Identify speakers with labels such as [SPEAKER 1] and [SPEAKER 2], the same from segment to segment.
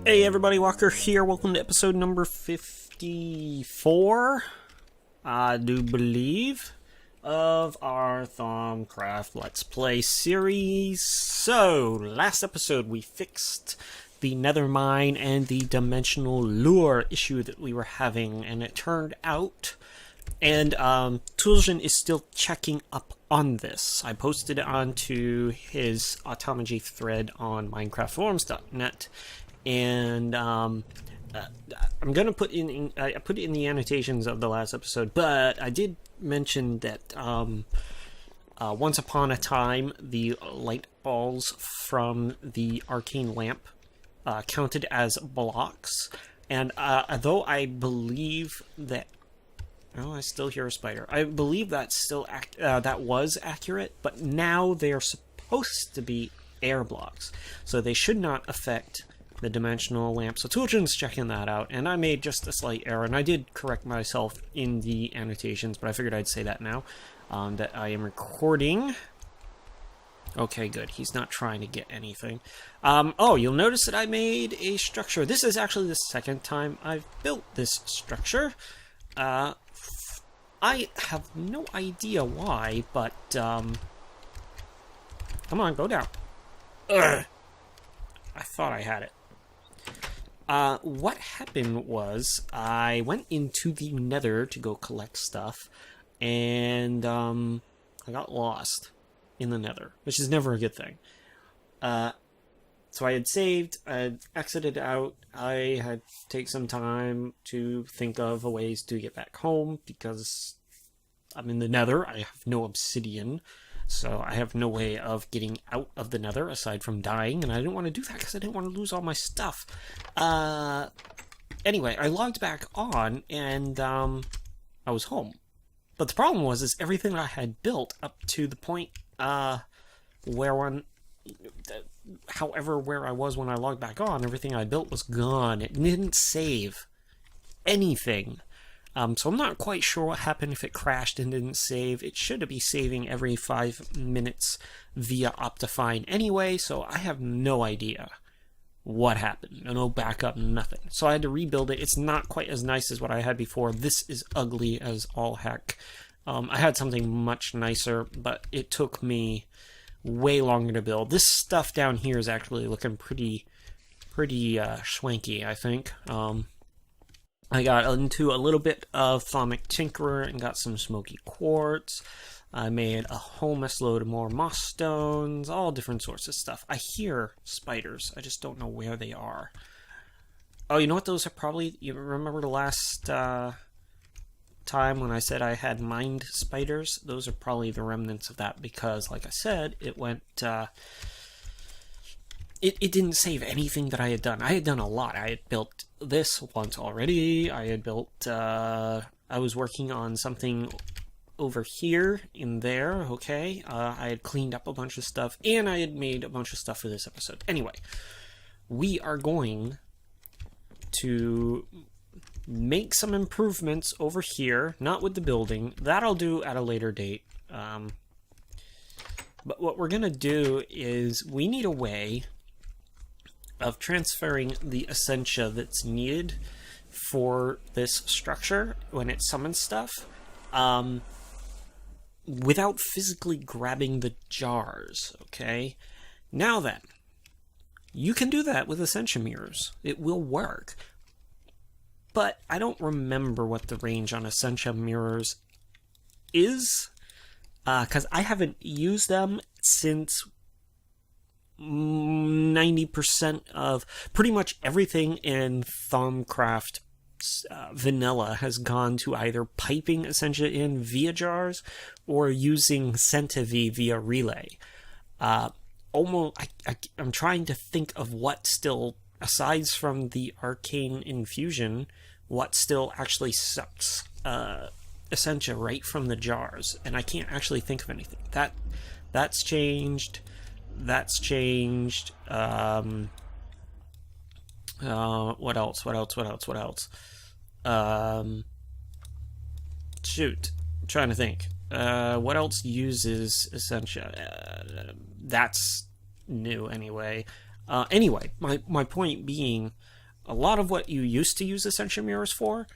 [SPEAKER 1] Hey everybody, Walker here. Welcome to episode number 54, I do believe, of our Thaumcraft Let's Play series. So, last episode we fixed the nether mine and the dimensional lure issue that we were having, and it turned out, and Toolshin is still checking up on this. I posted it onto his Automagy thread on minecraftforums.net. And I'm gonna put in I put it in the annotations of the last episode, but I did mention that once upon a time the light balls from the arcane lamp counted as blocks, and though I believe that I still hear a spider. I believe that's still that was accurate, but now they are supposed to be air blocks, so they should not affect the dimensional lamp. So Toolshin's checking that out, and I made just a slight error, and I did correct myself in the annotations, but I figured I'd say that now, that I am recording. Okay, good. He's not trying to get anything. Oh, you'll notice that I made a structure. This is actually the second time I've built this structure. I have no idea why, but, come on, go down. Ugh. I thought I had it. What happened was, I went into the nether to go collect stuff, and, I got lost in the nether, which is never a good thing. So I had saved, I had exited out, I had to take some time to think of ways to get back home, because I'm in the nether, I have no obsidian. So I have no way of getting out of the nether aside from dying, and I didn't want to do that because I didn't want to lose all my stuff. Anyway, I logged back on, and I was home. But the problem was everything I had built up to the point where I was when I logged back on, everything I built was gone. It didn't save anything. So I'm not quite sure what happened if it crashed and didn't save. It should be saving every 5 minutes via Optifine anyway, so I have no idea what happened. No backup, nothing. So I had to rebuild it. It's not quite as nice as what I had before. This is ugly as all heck. I had something much nicer, but it took me way longer to build. This stuff down here is actually looking pretty swanky, I think. I got into a little bit of Thaumic Tinkerer and got some smoky quartz. I made a whole mess load of more moss stones, all different sorts of stuff. I hear spiders. I just don't know where they are. Oh, you know what? Those are probably... You remember the last time when I said I had mined spiders? Those are probably the remnants of that because, like I said, it went... It didn't save anything that I had done. I had done a lot. I had built this once already. I had built, I was working on something over here, in there, okay? I had cleaned up a bunch of stuff, and I had made a bunch of stuff for this episode. Anyway, we are going to make some improvements over here, not with the building. That I'll do at a later date. But what we're going to do is we need a way of transferring the Essentia that's needed for this structure when it summons stuff, without physically grabbing the jars, okay? Now then, you can do that with Ascension Mirrors. It will work. But I don't remember what the range on Ascension Mirrors is, because I haven't used them since 90% of pretty much everything in Thaumcraft vanilla has gone to either piping Essentia in via jars or using Centavi via relay. I'm trying to think of what still, aside from the arcane infusion, what still actually sucks Essentia right from the jars, and I can't actually think of anything. That's changed. That's changed. What else? Shoot. I'm trying to think. What else uses Essentia? That's new anyway. Anyway, my point being, a lot of what you used to use Ascension Mirrors for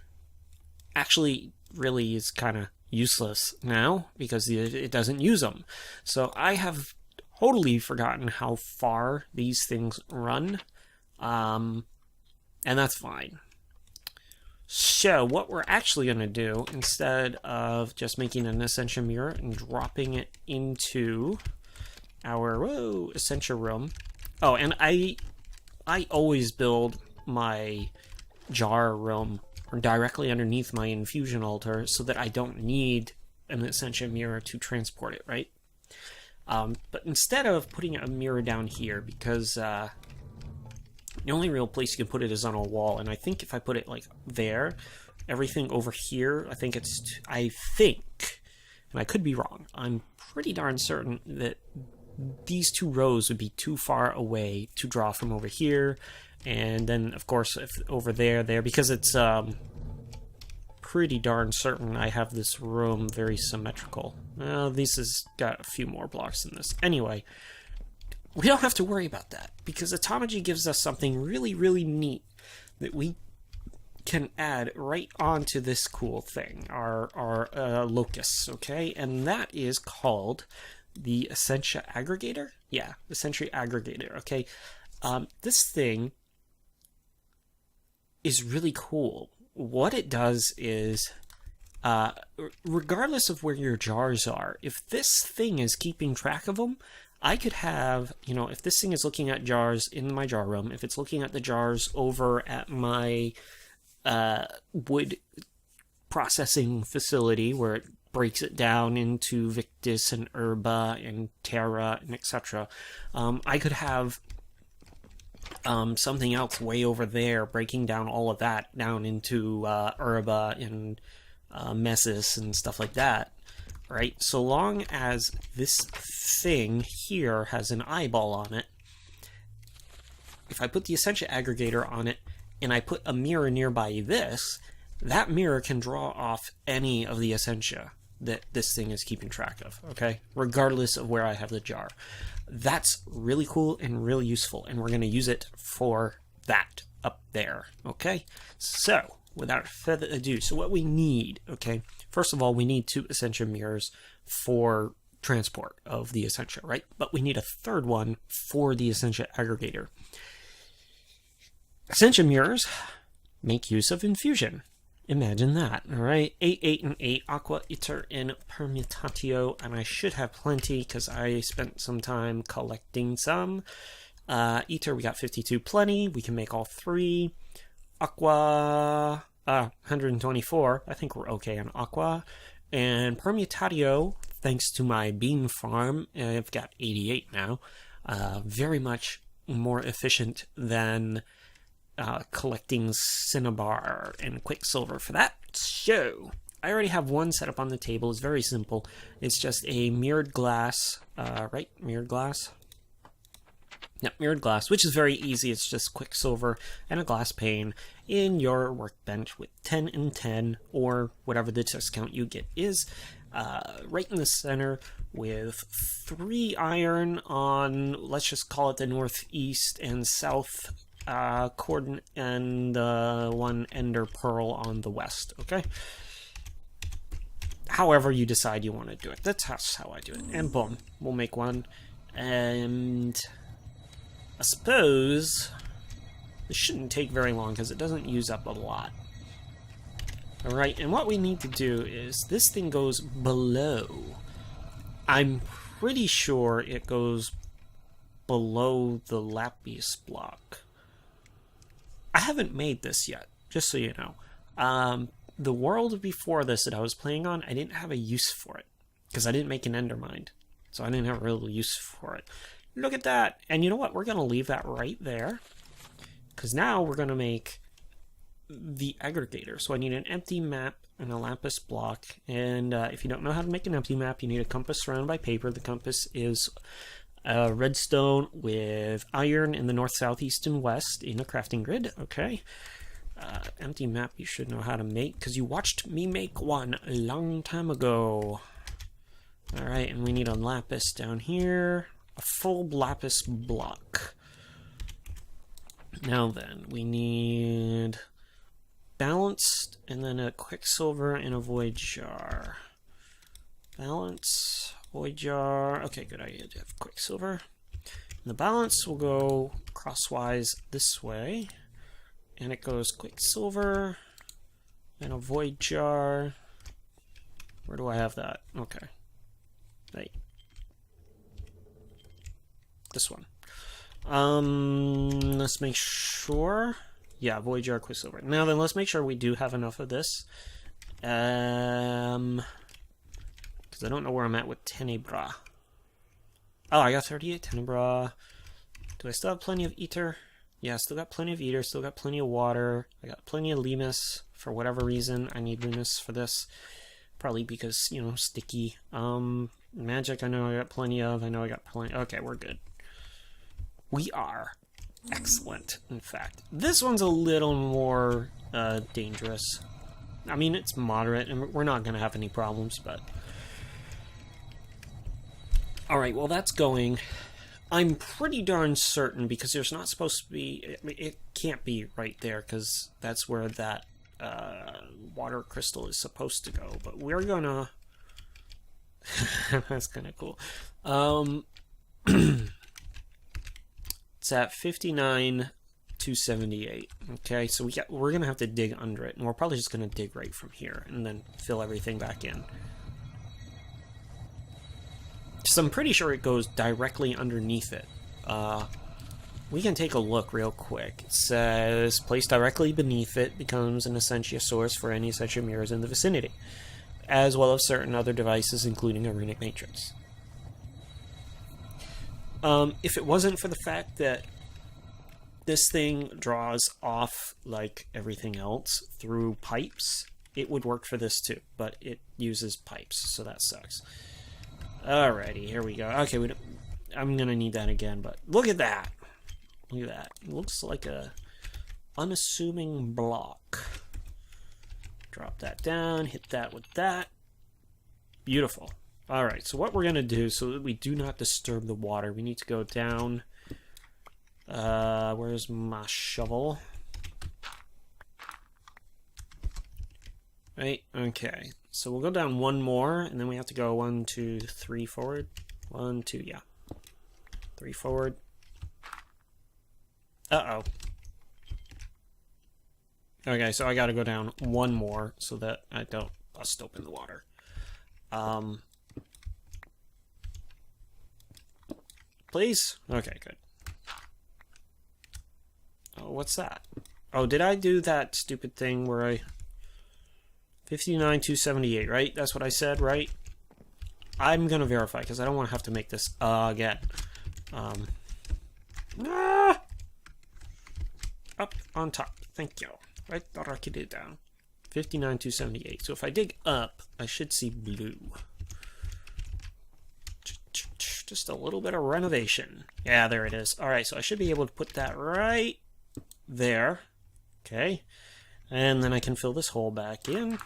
[SPEAKER 1] actually really is kind of useless now because it doesn't use them. So I have totally forgotten how far these things run, and that's fine. So what we're actually going to do, instead of just making an Ascension Mirror and dropping it into our Essentia room. Oh, and I always build my jar room directly underneath my infusion altar so that I don't need an Ascension Mirror to transport it, right? But instead of putting a mirror down here, because the only real place you can put it is on a wall, and I think if I put it like there, everything over here, I think, and I could be wrong, I'm pretty darn certain that these two rows would be too far away to draw from over here, and then of course if over there, because it's pretty darn certain I have this room very symmetrical. This has got a few more blocks than this. Anyway, we don't have to worry about that because Automagy gives us something really, really neat that we can add right onto this cool thing, our locus, okay? And that is called the Essentia Aggregator? Yeah, the Century Aggregator, okay? This thing is really cool. What it does is, regardless of where your jars are, if this thing is keeping track of them, I could have, if this thing is looking at jars in my jar room, if it's looking at the jars over at my wood processing facility where it breaks it down into Victus and Herba and Terra and etc. I could have something else way over there breaking down all of that down into Herba and Messis and stuff like that, right? So long as this thing here has an eyeball on it, if I put the Essentia Aggregator on it and I put a mirror nearby this, that mirror can draw off any of the Essentia that this thing is keeping track of, okay? Regardless of where I have the jar. That's really cool and really useful, and we're going to use it for that up there, okay? So, without further ado, so what we need, okay? First of all, we need 2 Ascension Mirrors for transport of the Essentia, right? But we need a third one for the Essentia Aggregator. Ascension Mirrors make use of infusion. Imagine that, all right? 8, 8, and 8, Aqua, Iter, and Permutatio, and I should have plenty because I spent some time collecting some. Iter, we got 52, plenty. We can make all 3. Aqua, 124. I think we're okay on Aqua. And Permutatio, thanks to my bean farm, I've got 88 now. Very much more efficient than collecting Cinnabar and Quicksilver for that. So, I already have one set up on the table. It's very simple. It's just a mirrored glass, right? Mirrored glass? Yep, mirrored glass, which is very easy. It's just Quicksilver and a glass pane in your workbench with 10 and 10, or whatever the discount you get is. Right in the center with 3 iron on, let's just call it the northeast and south coordinate, and 1 ender pearl on the west, okay? However you decide you want to do it. That's how I do it. And boom, we'll make one. And I suppose this shouldn't take very long because it doesn't use up a lot. Alright, and what we need to do is this thing goes below. I'm pretty sure it goes below the lapis block. I haven't made this yet, just so you know. The world before this that I was playing on, I didn't have a use for it, because I didn't make an endermind, so I didn't have a real use for it. Look at that! And you know what? We're going to leave that right there, because now we're going to make the aggregator. So I need an empty map and a lapis block, and if you don't know how to make an empty map, you need a compass surrounded by paper. The compass is redstone with iron in the north, south, east, and west in a crafting grid. Okay. Empty map you should know how to make because you watched me make one a long time ago. Alright, and we need a lapis down here. A full lapis block. Now then, we need balanced, and then a quicksilver and a void jar. Balance, void jar. Okay, good idea to have quicksilver. And the balance will go crosswise this way, and it goes quicksilver and a void jar. Where do I have that? Okay. Right. This one. Let's make sure. Yeah, void jar, quicksilver. Now then, let's make sure we do have enough of this. Because I don't know where I'm at with Tenebra. Oh, I got 38 Tenebra. Do I still have plenty of ether? Yeah, still got plenty of ether, still got plenty of water. I got plenty of limus. For whatever reason, I need limus for this. Probably because, you know, sticky. Magic, I know I got plenty of. I know I got plenty. Okay, we're good. We are excellent, in fact. This one's a little more dangerous. I mean, it's moderate, and we're not going to have any problems, but... Alright, well, that's going. I'm pretty darn certain, because there's not supposed to be... I mean, it can't be right there, because that's where that water crystal is supposed to go. But we're going to... That's kind of cool. It's at 59,278. Okay, so we're gonna have to dig under it, and we're probably just gonna dig right from here and then fill everything back in. So I'm pretty sure it goes directly underneath it. We can take a look real quick. It says placed directly beneath it becomes an Essentia source for any Ascension Mirrors in the vicinity, as well as certain other devices, including a runic matrix. If it wasn't for the fact that this thing draws off like everything else through pipes, it would work for this too, but it uses pipes, so that sucks. Alrighty, here we go. Okay, I'm gonna need that again, but look at that! Look at that. It looks like a unassuming block. Drop that down, hit that with that. Beautiful. Alright, so what we're going to do, so that we do not disturb the water, we need to go down. Where's my shovel? Right, okay. So we'll go down one more, and then we have to go 1, 2, 3 forward. 1, 2, yeah. 3 forward. Uh-oh. Okay, so I gotta go down one more, so that I don't bust open the water. Please? Okay, good. Oh, what's that? Oh, did I do that stupid thing where I... 59,278, right? That's what I said, right? I'm gonna verify, because I don't want to have to make this again. Up on top. Thank you. I thought I could do it down. 59,278. So if I dig up, I should see blue. Just a little bit of renovation. Yeah, there it is. Alright, so I should be able to put that right there. Okay. And then I can fill this hole back in.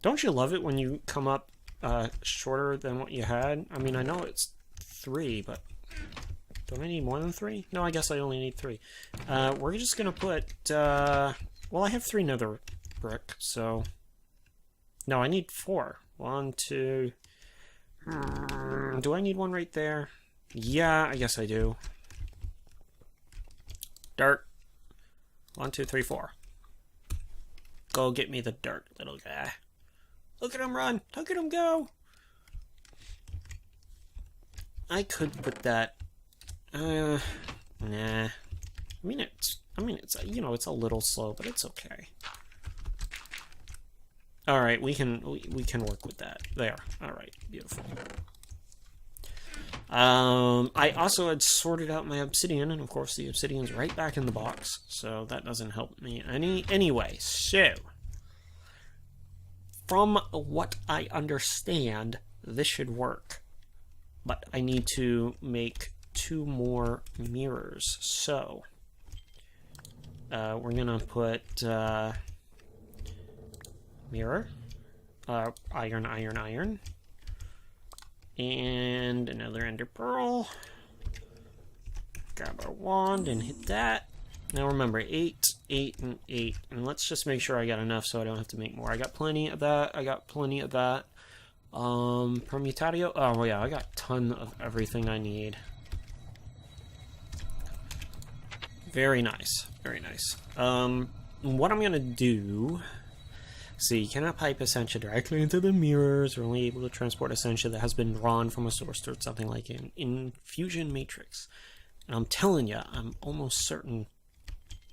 [SPEAKER 1] Don't you love it when you come up shorter than what you had? I mean, I know it's 3, but don't I need more than 3? No, I guess I only need 3. We're just gonna put, well, I have 3 nether brick, so... No, I need 4. 1, 2... do I need one right there? Yeah, I guess I do. Dirt. 1, 2, 3, 4. Go get me the dirt, little guy. Look at him run! Look at him go! I could put that... nah. I mean, it's, you know, it's a little slow, but it's okay. Alright, we can work with that. There. Alright, beautiful. I also had sorted out my obsidian, and of course the obsidian's right back in the box, so that doesn't help me any. Anyway, so... From what I understand, this should work. But I need to make 2 more mirrors, so... we're gonna put... mirror. Iron. And another ender pearl. Grab our wand and hit that. Now remember, 8, 8, and 8. And let's just make sure I got enough so I don't have to make more. I got plenty of that. I got plenty of that. Permutatio. Oh, yeah, I got a ton of everything I need. Very nice. Very nice. What I'm going to do... See, you cannot pipe Essentia directly into the mirrors. We're only able to transport Essentia that has been drawn from a source to something like an infusion matrix. And I'm telling you, I'm almost certain...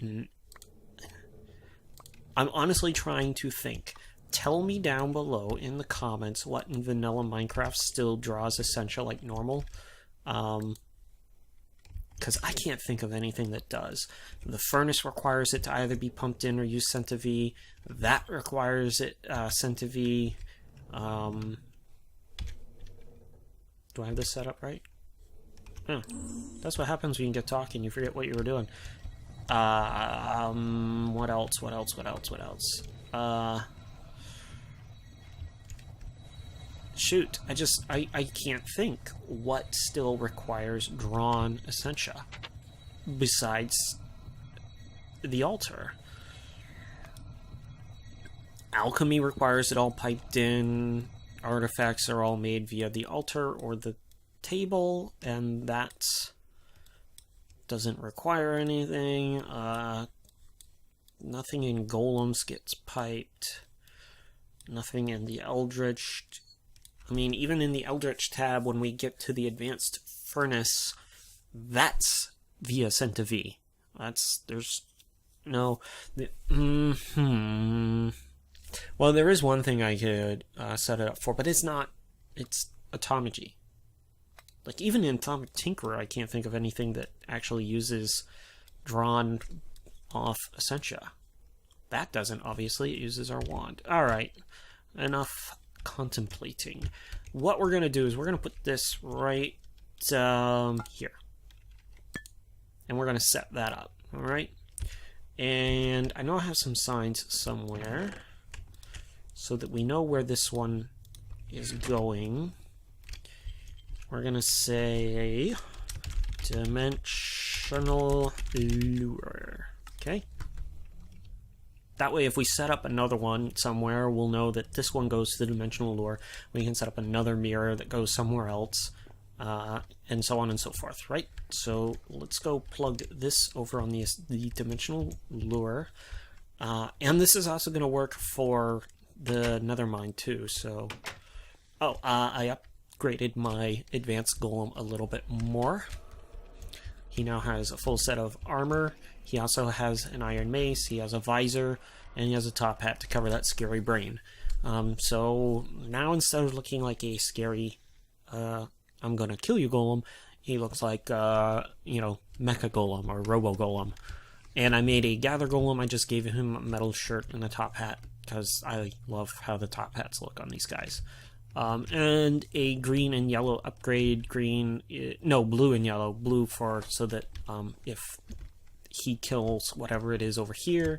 [SPEAKER 1] I'm honestly trying to think. Tell me down below in the comments what in vanilla Minecraft still draws Essentia like normal. Because I can't think of anything that does. The furnace requires it to either be pumped in or use Centiv. That requires it Centiv. Do I have this set up right? Huh. That's what happens when you get talking. You forget what you were doing. What else? What else? What else? What else? Shoot, I can't think what still requires drawn Essentia besides the altar. Alchemy requires it all piped in. Artifacts are all made via the altar or the table, and that doesn't require anything. Nothing in golems gets piped. Nothing in the eldritch. I mean, even in the Eldritch tab, when we get to the Advanced Furnace, that's via Centiv. There's no... Well, there is one thing I could set it up for, but it's not... It's Automagy. Like, even in Thaumic Tinkerer, I can't think of anything that actually uses drawn off Essentia. That doesn't, obviously. It uses our wand. Alright. Enough contemplating. What we're going to do is we're going to put this right here. And we're going to set that up. Alright? And I know I have some signs somewhere so that we know where this one is going. We're going to say dimensional lure. Okay? That way, if we set up another one somewhere, we'll know that this one goes to the dimensional lure. We can set up another mirror that goes somewhere else, and so on and so forth, right? So let's go plug this over on the dimensional lure. And this is also going to work for the nether mine too. So, I upgraded my advanced golem a little bit more. He now has a full set of armor. He also has an iron mace, he has a visor, and he has a top hat to cover that scary brain. So now instead of looking like a scary, I'm gonna kill you golem, he looks like, Mecha Golem or Robo Golem. And I made a Gather Golem. I just gave him a metal shirt and a top hat, because I love how the top hats look on these guys. And a green and yellow upgrade. Blue and yellow. Blue so that if he kills whatever it is over here,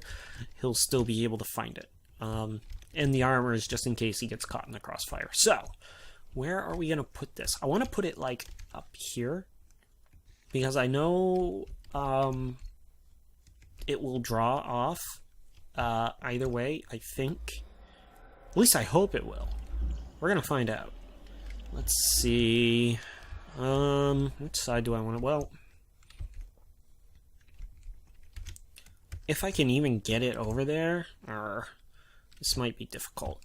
[SPEAKER 1] he'll still be able to find it. And the armor is just in case he gets caught in the crossfire. So, where are we going to put this? I want to put it like up here, because I know it will draw off either way, I think. At least I hope it will. We're going to find out. Let's see. Which side do I want to... Well, if I can even get it over there, this might be difficult.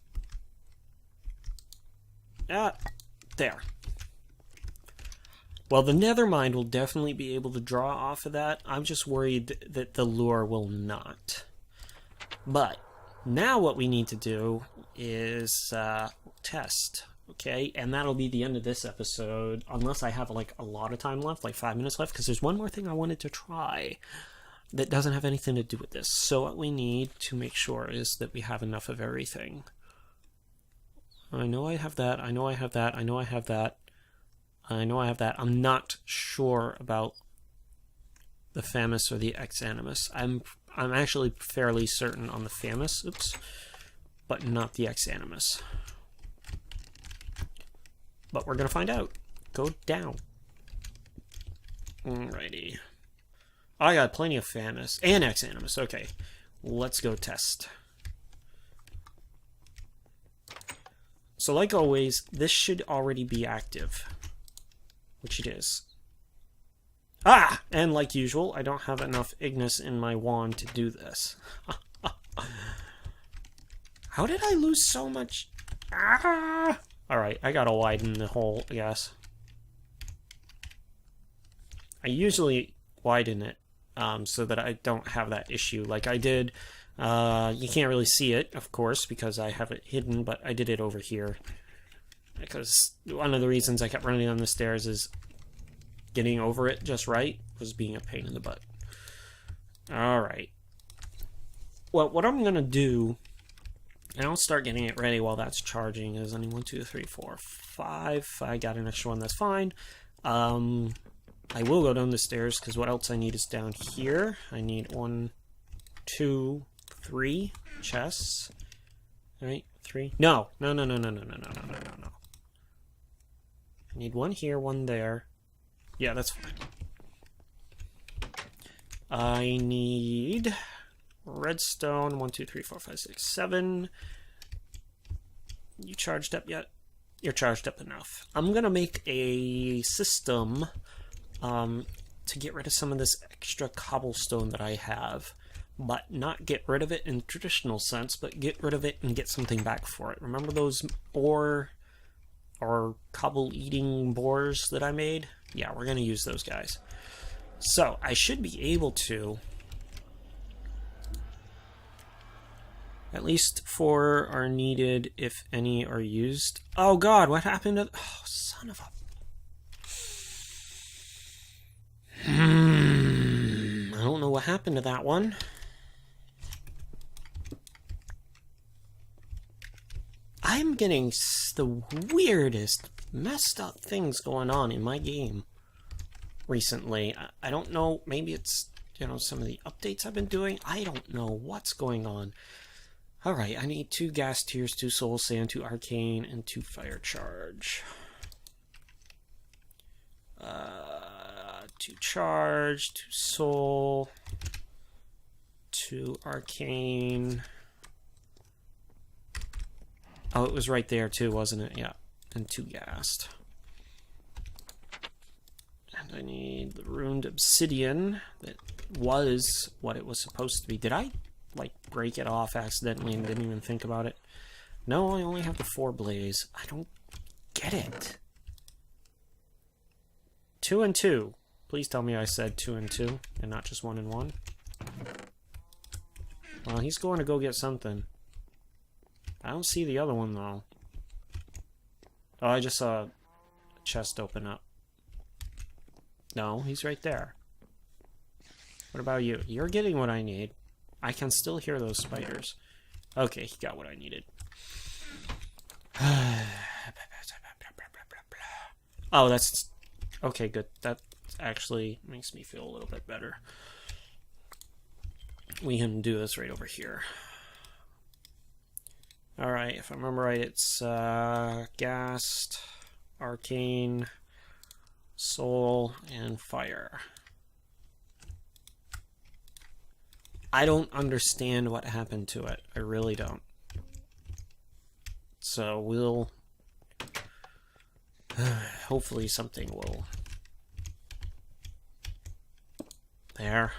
[SPEAKER 1] There. Well, the nethermind will definitely be able to draw off of that. I'm just worried that the lure will not. But now what we need to do is test, okay? And that'll be the end of this episode, unless I have like a lot of time left, like 5 minutes left, because there's one more thing I wanted to try that doesn't have anything to do with this. So what we need to make sure is that we have enough of everything. I know I have that, I know I have that, I know I have that, I know I have that. I'm not sure about the Famus or the Ex-Animus. I'm actually fairly certain on the Famus, but not the Ex-Animus. but we're gonna find out. Go down. Alrighty. I got plenty of Famus and X-Animus. Okay, let's go test. So like always, this should already be active, which it is. Ah! And like usual, I don't have enough Ignis in my wand to do this. How did I lose so much? Ah! Alright, I gotta widen the hole, I guess. I usually widen it so that I don't have that issue like I did. You can't really see it, of course, because I have it hidden, but I did it over here. Because one of the reasons I kept running down the stairs is getting over it just right was being a pain in the butt. Alright. Well, what I'm going to do, and I'll start getting it ready while that's charging, is only 1, 2, 3, 4, 5. I got an extra one, that's fine. I will go down the stairs, because what else I need is down here. I need 1, 2, 3 chests. Alright, 3. No. I need 1 here, 1 there. Yeah, that's fine. I need redstone. 1, 2, 3, 4, 5, 6, 7. You charged up yet? You're charged up enough. I'm gonna make a system to get rid of some of this extra cobblestone that I have, but not get rid of it in traditional sense, but get rid of it and get something back for it. Remember those ore or cobble eating boars that I made? Yeah, we're gonna use those guys. So I should be able to, at least 4 are needed if any are used. Oh god, what happened to... Oh, son of a... I don't know what happened to that one. I'm getting the weirdest, messed up things going on in my game recently. I don't know, maybe it's, you know, some of the updates I've been doing. I don't know what's going on. Alright, I need 2 gas tiers, 2 soul sand, 2 arcane, and 2 fire charge. 2 charge, 2 soul, 2 arcane. Oh, it was right there too, wasn't it? Yeah. And 2 gas. And I need the ruined obsidian that was what it was supposed to be. Did I, like, break it off accidentally and didn't even think about it? No, I only have the 4 blaze. I don't get it. 2 and 2. Please tell me I said 2 and 2 and not just 1 and 1. Well, he's going to go get something. I don't see the other one, though. Oh, I just saw a chest open up. No, he's right there. What about you? You're getting what I need. I can still hear those spiders. Okay, he got what I needed. Oh, that's... Okay, good. That actually makes me feel a little bit better. We can do this right over here. Alright, if I remember right, it's Ghast, Arcane, Soul, and Fire. I don't understand what happened to it. I really don't. So we'll... hopefully something will... There.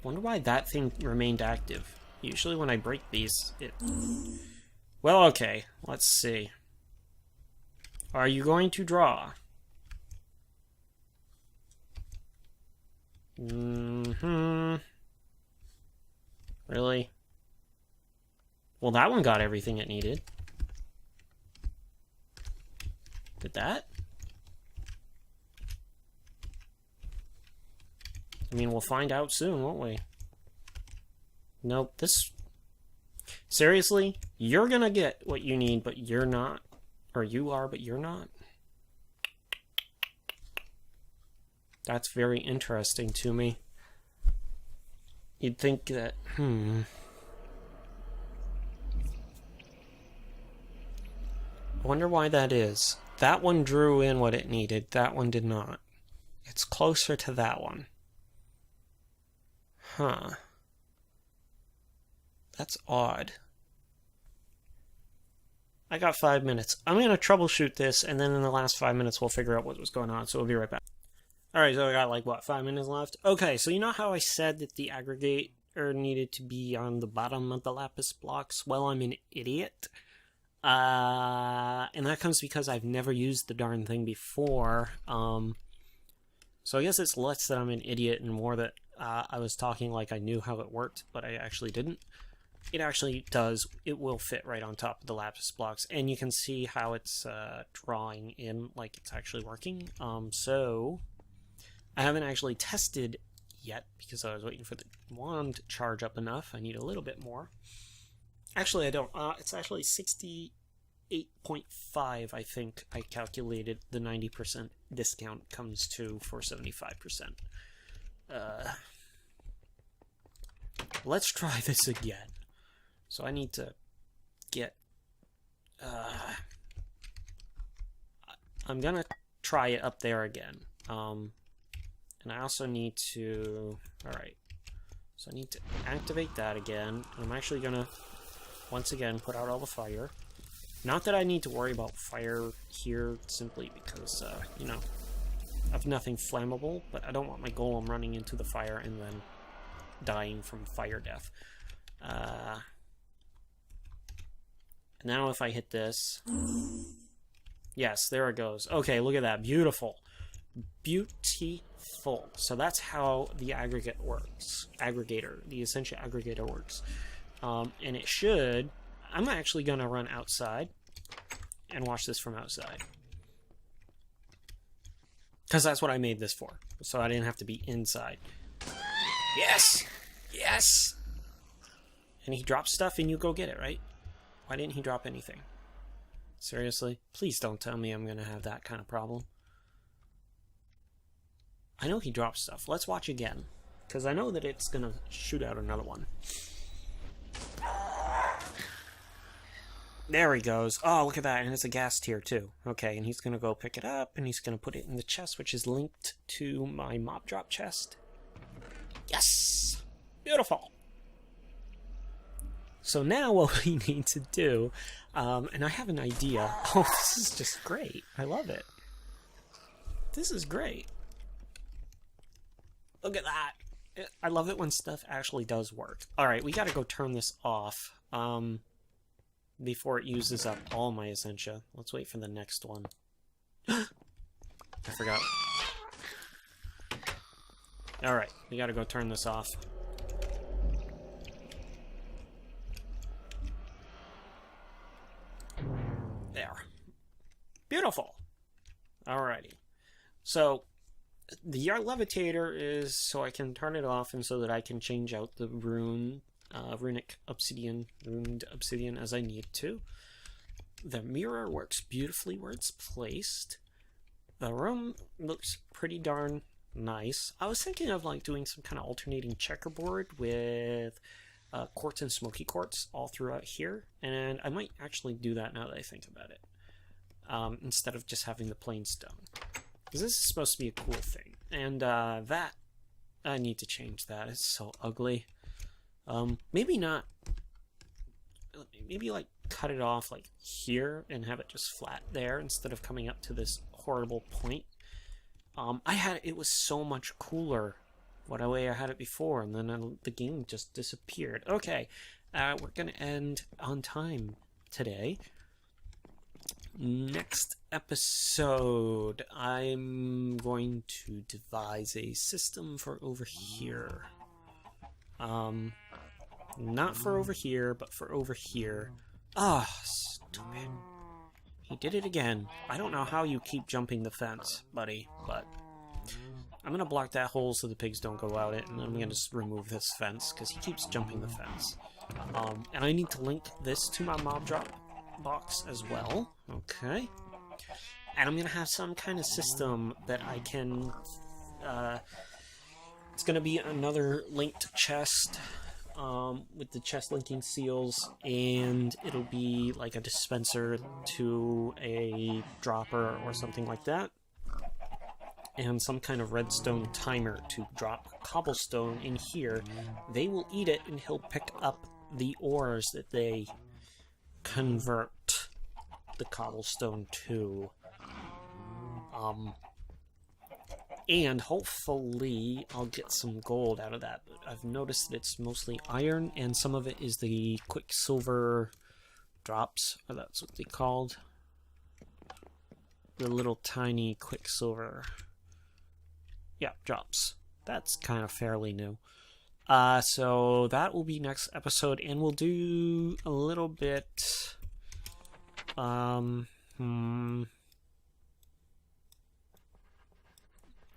[SPEAKER 1] Wonder why that thing remained active. Usually when I break these, it... Well, okay. Let's see. Are you going to draw? Really? Well, that one got everything it needed. Did that? I mean, we'll find out soon, won't we? Nope, this... Seriously? You're gonna get what you need, but you're not. Or you are, but you're not. That's very interesting to me. You'd think that... I wonder why that is. That one drew in what it needed. That one did not. It's closer to that one. Huh. That's odd. I got 5 minutes. I'm going to troubleshoot this, and then in the last 5 minutes we'll figure out what was going on, so we'll be right back. Alright, so I got like, what, 5 minutes left? Okay, so you know how I said that the aggregator needed to be on the bottom of the lapis blocks? Well, I'm an idiot. And that comes because I've never used the darn thing before. So I guess it's less that I'm an idiot and more that I was talking like I knew how it worked, but I actually didn't. It actually does. It will fit right on top of the lapis blocks, and you can see how it's drawing in like it's actually working. So I haven't actually tested yet because I was waiting for the wand to charge up enough. I need a little bit more. Actually, I don't. It's actually 68.5, I think I calculated the 90% discount comes to for 75%. Let's try this again. So I need to get... I'm gonna try it up there again. And I also need to... Alright. So I need to activate that again. I'm actually gonna... once again, put out all the fire. Not that I need to worry about fire here, simply because, you know, I have nothing flammable, but I don't want my golem running into the fire and then dying from fire death. Now if I hit this... Yes, there it goes. Okay, look at that. Beautiful. Beautiful. So that's how the aggregator, the Essentia Aggregator works. And it should... I'm actually going to run outside and watch this from outside. Because that's what I made this for. So I didn't have to be inside. Yes! Yes! And he drops stuff and you go get it, right? Why didn't he drop anything? Seriously? Please don't tell me I'm going to have that kind of problem. I know he dropped stuff. Let's watch again. Because I know that it's going to shoot out another one. There he goes. Oh, look at that. And it's a gas tier, too. Okay, and he's going to go pick it up, and he's going to put it in the chest, which is linked to my mob drop chest. Yes! Beautiful! So now what we need to do, and I have an idea. Oh, this is just great. I love it. This is great. Look at that. I love it when stuff actually does work. Alright, we gotta go turn this off. Before it uses up all my Essentia. Let's wait for the next one. I forgot. Alright, we gotta go turn this off. There. Beautiful! Alrighty. So, the levitator is so I can turn it off and so that I can change out the runic obsidian, runed obsidian as I need to. The mirror works beautifully where it's placed. The room looks pretty darn nice. I was thinking of like doing some kind of alternating checkerboard with quartz and smoky quartz all throughout here, and I might actually do that now that I think about it, instead of just having the plain stone. Because this is supposed to be a cool thing. And that, I need to change that. It's so ugly. Maybe not. Maybe like cut it off like here and have it just flat there instead of coming up to this horrible point. It was so much cooler what way I had it before, and then the game just disappeared. Okay, we're gonna end on time today. Next episode, I'm going to devise a system for over here. Not for over here, but for over here. Ah, stupid. He did it again. I don't know how you keep jumping the fence, buddy, but I'm gonna block that hole so the pigs don't go out it, and then I'm gonna just remove this fence, because he keeps jumping the fence. And I need to link this to my mob drop box as well. Okay. And I'm gonna have some kind of system that I can... it's gonna be another linked chest. with the chest linking seals, and it'll be like a dispenser to a dropper or something like that, and some kind of redstone timer to drop cobblestone in here. They will eat it, and he'll pick up the ores that they convert the cobblestone to. And hopefully I'll get some gold out of that. But I've noticed that it's mostly iron, and some of it is the quicksilver drops, or that's what they called. The little tiny quicksilver, yeah, drops. That's kind of fairly new. So that will be next episode, and we'll do a little bit.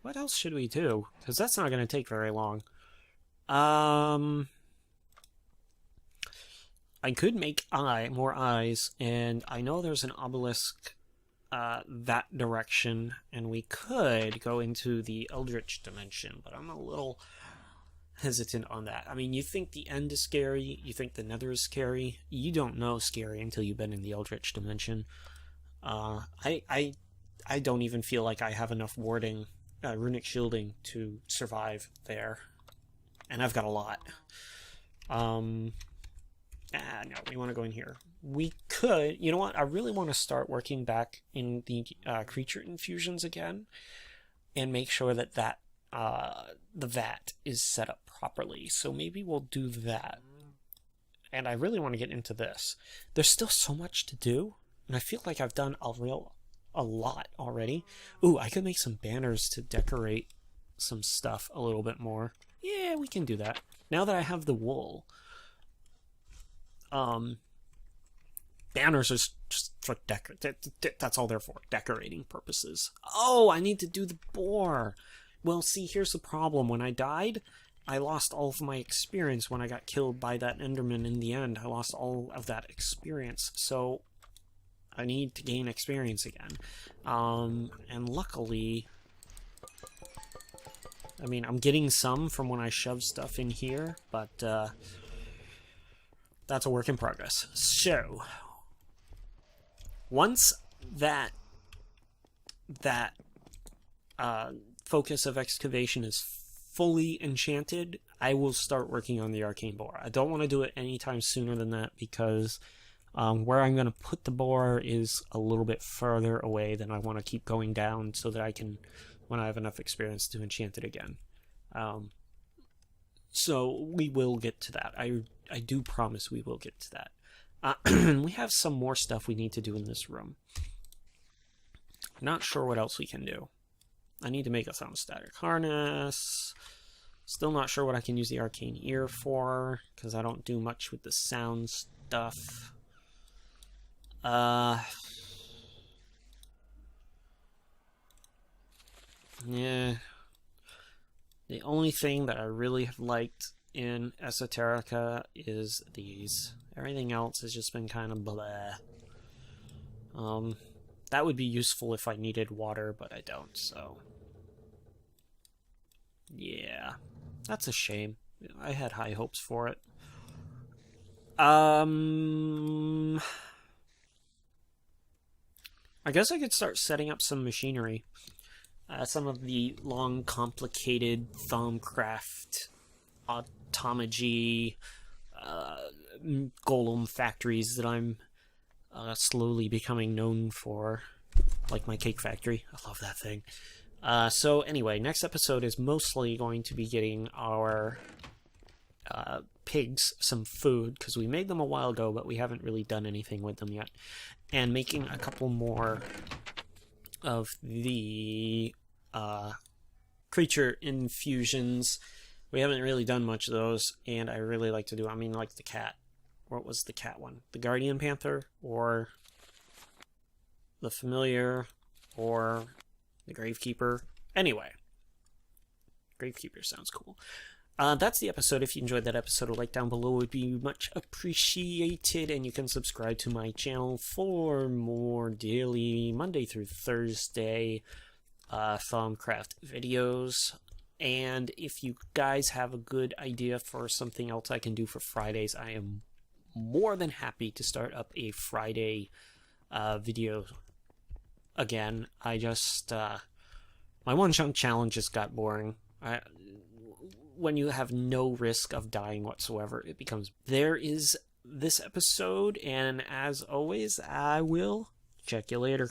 [SPEAKER 1] What else should we do? Because that's not going to take very long. I could make more eyes, and I know there's an obelisk that direction, and we could go into the Eldritch dimension, but I'm a little hesitant on that. I mean, you think the end is scary, you think the Nether is scary, you don't know scary until you've been in the Eldritch dimension. I don't even feel like I have enough warding, runic shielding to survive there, and I've got a lot. No, we want to go in here. We could, you know what, I really want to start working back in the creature infusions again, and make sure that the vat is set up properly. So maybe we'll do that. And I really want to get into this. There's still so much to do, and I feel like I've done a lot already. Ooh, I could make some banners to decorate some stuff a little bit more. Yeah, we can do that. Now that I have the wool. Banners are just for that's all they're for, decorating purposes. Oh, I need to do the boar. Well, see, here's the problem. When I died, I lost all of my experience when I got killed by that Enderman in the end. I lost all of that experience, so I need to gain experience again. And luckily, I mean, I'm getting some from when I shove stuff in here, but that's a work in progress. So, once that focus of excavation is fully enchanted, I will start working on the arcane boar. I don't want to do it anytime sooner than that, because where I'm going to put the boar is a little bit further away than I want to keep going down, so that I can, when I have enough experience, to enchant it again. So we will get to that. I do promise we will get to that. We have some more stuff we need to do in this room. Not sure what else we can do. I need to make a thermostatic harness. Still not sure what I can use the arcane ear for, because I don't do much with the sound stuff. Yeah. The only thing that I really have liked in Esoterica is these. Everything else has just been kind of blah. That would be useful if I needed water, but I don't, so. Yeah. That's a shame. I had high hopes for it. I guess I could start setting up some machinery. Some of the long, complicated Thaumcraft, Automagy, golem factories that I'm slowly becoming known for, like my cake factory. I love that thing. So anyway, next episode is mostly going to be getting our pigs some food, because we made them a while ago, but we haven't really done anything with them yet, and making a couple more of the creature infusions. We haven't really done much of those, and I really like to do, I mean, like the cat. What was the cat one? The Guardian Panther, or the Familiar, or the Gravekeeper. Anyway, Gravekeeper sounds cool. That's the episode. If you enjoyed that episode, a like down below would be much appreciated, and you can subscribe to my channel for more daily, Monday through Thursday, Thaumcraft videos. And if you guys have a good idea for something else I can do for Fridays, I am more than happy to start up a Friday video again. I just my one chunk challenge just got boring. When you have no risk of dying whatsoever, it becomes... There is this episode, and as always, I will check you later.